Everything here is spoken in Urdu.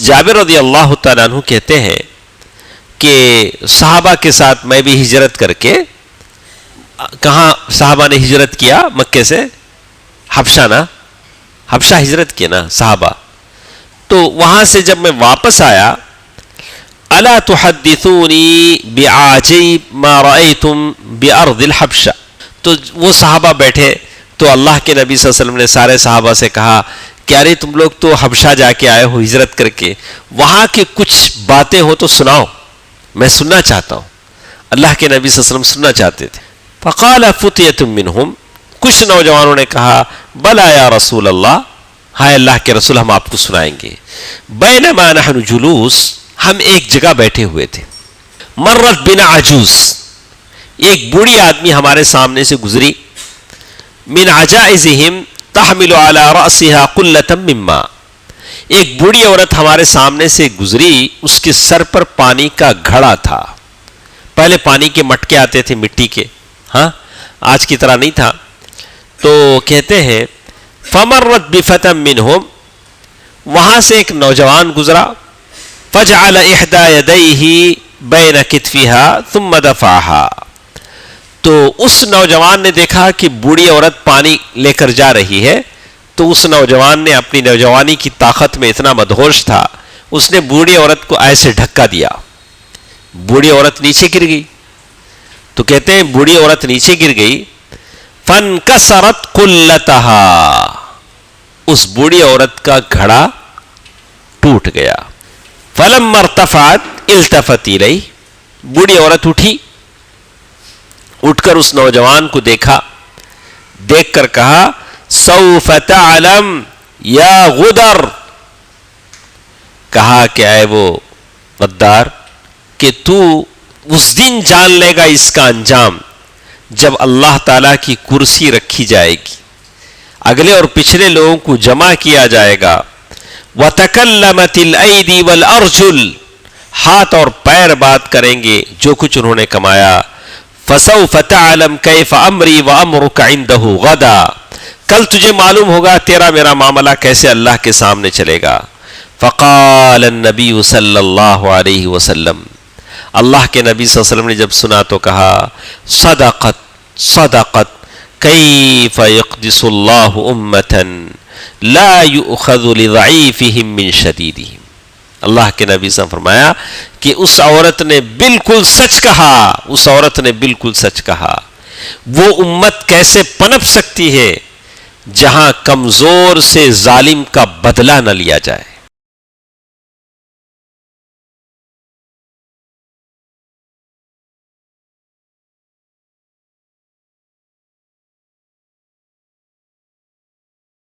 جابر رضی اللہ تعالیٰ عنہ کہتے ہیں کہ صحابہ کے ساتھ میں بھی ہجرت کر کے، کہاں صحابہ نے ہجرت کیا؟ مکے سے حبشہ نا، حبشہ ہجرت کیا نا صحابہ. تو وہاں سے جب میں واپس آیا، الا تحدثونی بعجیب ما رأیتم بارض الحبشہ، تو وہ صحابہ بیٹھے تو اللہ کے نبی صلی اللہ علیہ وسلم نے سارے صحابہ سے کہا کہ ارے تم لوگ تو حبشہ جا کے آئے ہو ہجرت کر کے، وہاں کی کچھ باتیں ہو تو سناؤ، میں سننا چاہتا ہوں. اللہ کے نبی صلی اللہ علیہ وسلم سننا چاہتے تھے. فقال فتیۃ منہم، کچھ نوجوانوں نے کہا بلا یا رسول اللہ، ہائے اللہ کے رسول ہم آپ کو سنائیں گے. بینما نحن جلوس، ہم ایک جگہ بیٹھے ہوئے تھے. مرت بنا عجوز، ایک بوڑھی آدمی ہمارے سامنے سے گزری. من عجائزہم تحمل على رأسها قلة من ماء، ایک بوڑھی عورت ہمارے سامنے سے گزری، اس کے سر پر پانی کا گھڑا تھا. پہلے پانی کے مٹکے آتے تھے مٹی کے، ہاں آج کی طرح نہیں تھا. تو کہتے ہیں فمرت بفتى منہم، وہاں سے ایک نوجوان گزرا. فجعل احدى يديه بين كتفها ثم دفعها، تو اس نوجوان نے دیکھا کہ بوڑھی عورت پانی لے کر جا رہی ہے، تو اس نوجوان نے اپنی نوجوانی کی طاقت میں اتنا مدہوش تھا، اس نے بوڑھی عورت کو ایسے دھکا دیا، بوڑھی عورت نیچے گر گئی. تو کہتے ہیں بوڑھی عورت نیچے گر گئی. فانکسرت قلتها، اس بوڑھی عورت کا گھڑا ٹوٹ گیا. فلما ارتفعت التفت الیہ، بوڑھی عورت اٹھی، اٹھ کر اس نوجوان کو دیکھا، دیکھ کر کہا سوف تعلم یا غدر، کہا کہ اے وہ غدار، کہ تو اس دن جان لے گا اس کا انجام جب اللہ تعالیٰ کی کرسی رکھی جائے گی، اگلے اور پچھلے لوگوں کو جمع کیا جائے گا. وَتَكَلَّمَتِ الْأَيْدِي وَالْأَرْجُلُ، ہاتھ اور پیر بات کریں گے جو کچھ انہوں نے کمایا. فَسَوْفَ تَعْلَمْ كَيْفَ أَمْرِي وَأَمْرُكَ عِنْدَهُ غَدًا، کل تجھے معلوم ہوگا تیرا میرا معاملہ کیسے اللہ کے سامنے چلے گا. فَقَالَ النَّبِيُّ صلی اللہ علیہ وسلم، اللہ کے نبی صلی اللہ علیہ وسلم نے جب سنا تو کہا صدقت صدقت کیف یقدس اللہ امة لا یؤخذ لضعیفہم من شدیدہم. اللہ کے نبی صلی اللہ علیہ وسلم نے فرمایا کہ اس عورت نے بالکل سچ کہا، اس عورت نے بالکل سچ کہا. وہ امت کیسے پنپ سکتی ہے جہاں کمزور سے ظالم کا بدلہ نہ لیا جائے.